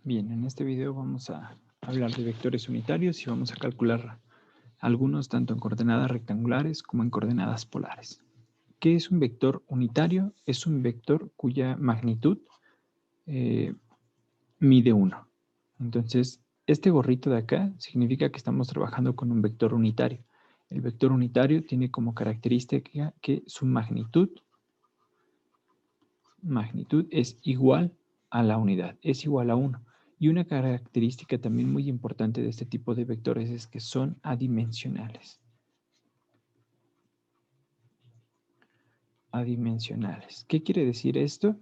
Bien, en este video vamos a hablar de vectores unitarios y vamos a calcular algunos tanto en coordenadas rectangulares como en coordenadas polares. ¿Qué es un vector unitario? Es un vector cuya magnitud mide 1. Entonces, este gorrito de acá significa que estamos trabajando con un vector unitario. El vector unitario tiene como característica que su magnitud es igual a la unidad, es igual a 1. Y una característica también muy importante de este tipo de vectores es que son adimensionales. Adimensionales. ¿Qué quiere decir esto?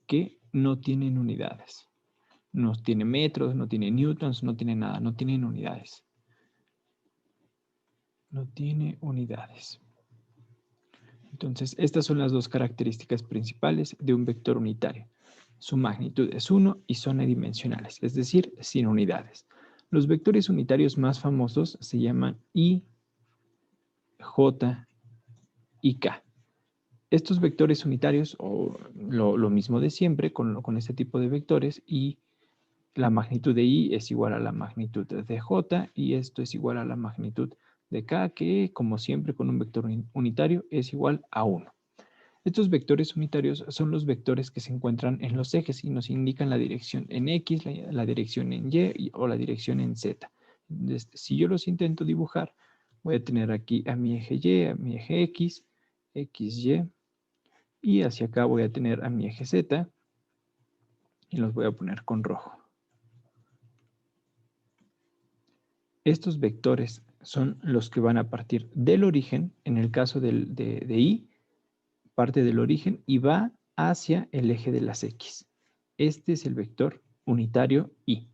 Que no tienen unidades. No tiene metros, no tiene newtons, no tiene nada, no tienen unidades. No tiene unidades. Entonces, estas son las dos características principales de un vector unitario. Su magnitud es 1 y son adimensionales, es decir, sin unidades. Los vectores unitarios más famosos se llaman I, J y K. Estos vectores unitarios, o lo mismo de siempre con este tipo de vectores, y la magnitud de I es igual a la magnitud de J y esto es igual a la magnitud de K, que como siempre con un vector unitario es igual a 1. Estos vectores unitarios son los vectores que se encuentran en los ejes y nos indican la dirección en X, la dirección en Y o la dirección en Z. Entonces, si yo los intento dibujar, voy a tener aquí a mi eje Y, a mi eje X, XY, y hacia acá voy a tener a mi eje Z y los voy a poner con rojo. Estos vectores son los que van a partir del origen, en el caso de I, parte del origen y va hacia el eje de las X. Este es el vector unitario Y.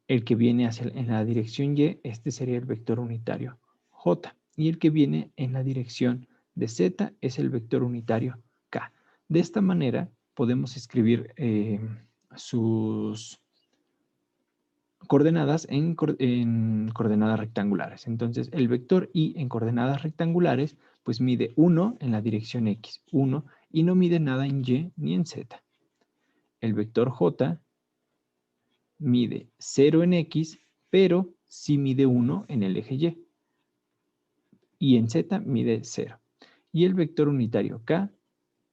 El que viene en la dirección Y, este sería el vector unitario J. Y el que viene en la dirección de Z es el vector unitario K. De esta manera podemos escribir sus coordenadas en coordenadas rectangulares. Entonces, el vector Y en coordenadas rectangulares, pues mide 1 en la dirección X, 1, y no mide nada en Y ni en Z. El vector J mide 0 en X, pero sí mide 1 en el eje Y. Y en Z mide 0. Y el vector unitario K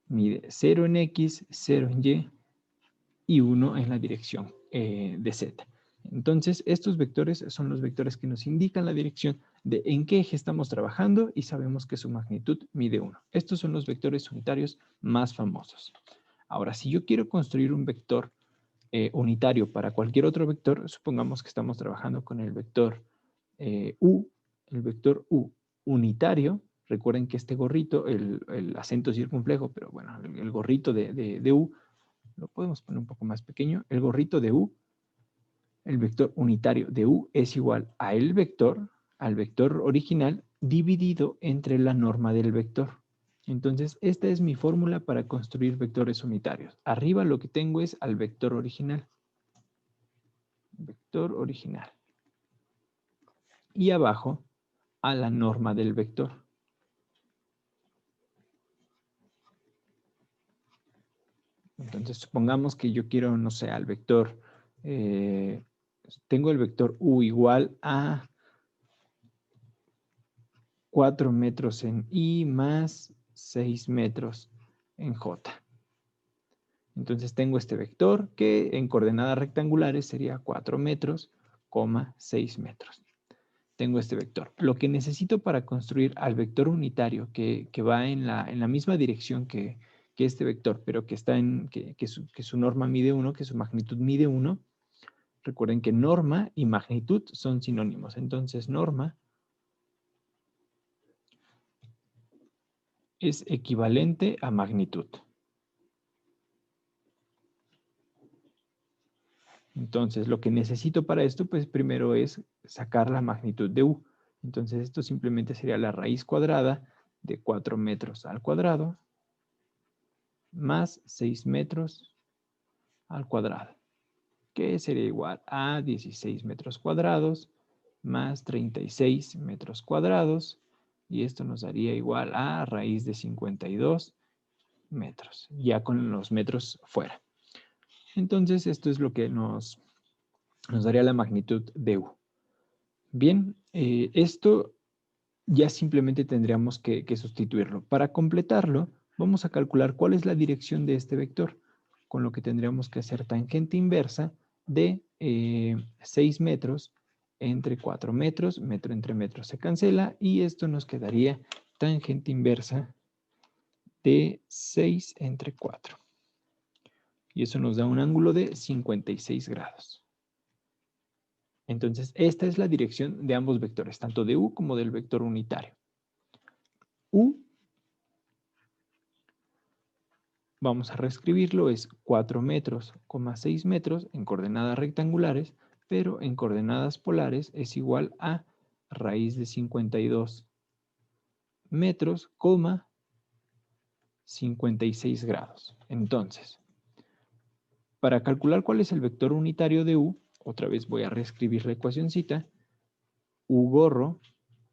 mide 0 en X, 0 en Y 1 en la dirección de Z. Entonces, estos vectores son los vectores que nos indican la dirección de en qué eje estamos trabajando y sabemos que su magnitud mide 1. Estos son los vectores unitarios más famosos. Ahora, si yo quiero construir un vector unitario para cualquier otro vector, supongamos que estamos trabajando con el vector U unitario. Recuerden que este gorrito, el acento circunflejo, pero bueno, el gorrito de U, lo podemos poner un poco más pequeño. El gorrito de U, el vector unitario de U es igual a al vector original, dividido entre la norma del vector. Entonces, esta es mi fórmula para construir vectores unitarios. Arriba lo que tengo es al vector original. Vector original. Y abajo a la norma del vector. Entonces, supongamos que yo quiero, no sé, al vector, tengo el vector U igual a 4 metros en I más 6 metros en J. Entonces tengo este vector que en coordenadas rectangulares sería 4 metros, 6 metros. Tengo este vector. Lo que necesito para construir al vector unitario que va en la misma dirección que este vector, pero que está que su norma mide 1, que su magnitud mide 1. Recuerden que norma y magnitud son sinónimos. Entonces, norma es equivalente a magnitud. Entonces, lo que necesito para esto, pues primero es sacar la magnitud de U. Entonces, esto simplemente sería la raíz cuadrada de 4 metros al cuadrado más 6 metros al cuadrado, que sería igual a 16 metros cuadrados más 36 metros cuadrados, y esto nos daría igual a raíz de 52 metros, ya con los metros fuera. Entonces, esto es lo que nos daría la magnitud de U. Bien, esto ya simplemente tendríamos que sustituirlo. Para completarlo, vamos a calcular cuál es la dirección de este vector, con lo que tendríamos que hacer tangente inversa de 6 metros entre 4 metros, metro entre metro se cancela, y esto nos quedaría tangente inversa de 6 entre 4. Y eso nos da un ángulo de 56 grados. Entonces, esta es la dirección de ambos vectores, tanto de U como del vector unitario. U, vamos a reescribirlo, es 4 metros, 6 metros en coordenadas rectangulares, pero en coordenadas polares es igual a raíz de 52 metros, 56 grados. Entonces, para calcular cuál es el vector unitario de U, otra vez voy a reescribir la ecuacioncita, U gorro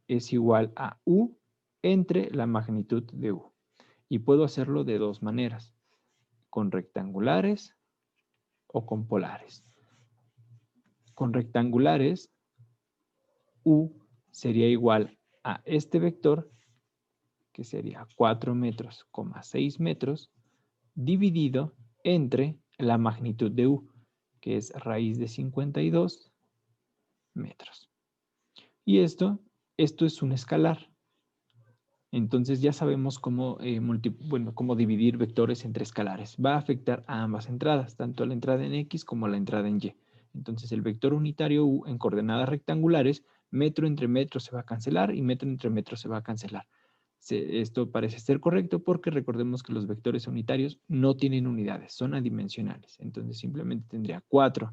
es igual a U entre la magnitud de U. Y puedo hacerlo de dos maneras, con rectangulares o con polares. Con rectangulares, U sería igual a este vector, que sería 4 metros, 6 metros, dividido entre la magnitud de U, que es raíz de 52 metros. Y esto es un escalar. Entonces ya sabemos cómo, cómo dividir vectores entre escalares. Va a afectar a ambas entradas, tanto a la entrada en X como a la entrada en Y. Entonces el vector unitario U en coordenadas rectangulares, metro entre metro se va a cancelar y metro entre metro se va a cancelar. Esto parece ser correcto porque recordemos que los vectores unitarios no tienen unidades, son adimensionales. Entonces simplemente tendría 4,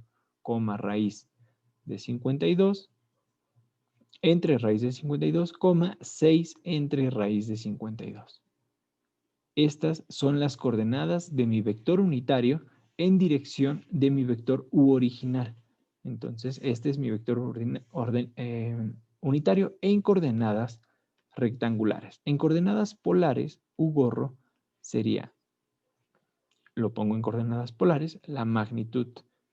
raíz de 52 entre raíz de 52, 6 entre raíz de 52. Estas son las coordenadas de mi vector unitario en dirección de mi vector U original. Entonces, este es mi vector unitario en coordenadas rectangulares. En coordenadas polares, U gorro sería, lo pongo en coordenadas polares, la magnitud,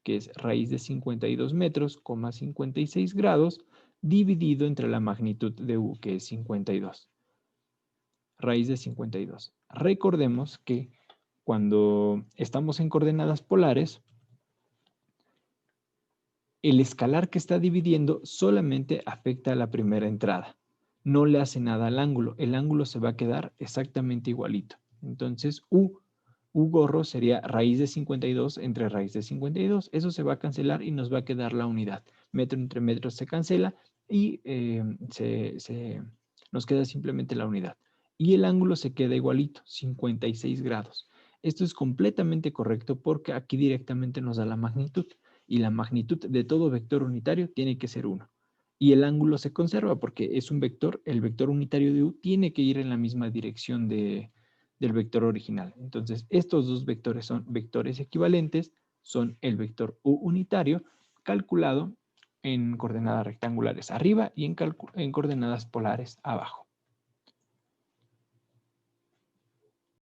que es raíz de 52 metros, 56 grados, dividido entre la magnitud de U, que es 52. Raíz de 52. Recordemos que cuando estamos en coordenadas polares, el escalar que está dividiendo solamente afecta a la primera entrada. No le hace nada al ángulo. El ángulo se va a quedar exactamente igualito. Entonces, U gorro sería raíz de 52 entre raíz de 52. Eso se va a cancelar y nos va a quedar la unidad. Metro entre metro se cancela y nos queda simplemente la unidad. Y el ángulo se queda igualito, 56 grados. Esto es completamente correcto porque aquí directamente nos da la magnitud. Y la magnitud de todo vector unitario tiene que ser 1. Y el ángulo se conserva porque es un vector, el vector unitario de U tiene que ir en la misma dirección del vector original. Entonces, estos dos vectores son vectores equivalentes, son el vector U unitario calculado en coordenadas rectangulares arriba y en coordenadas polares abajo.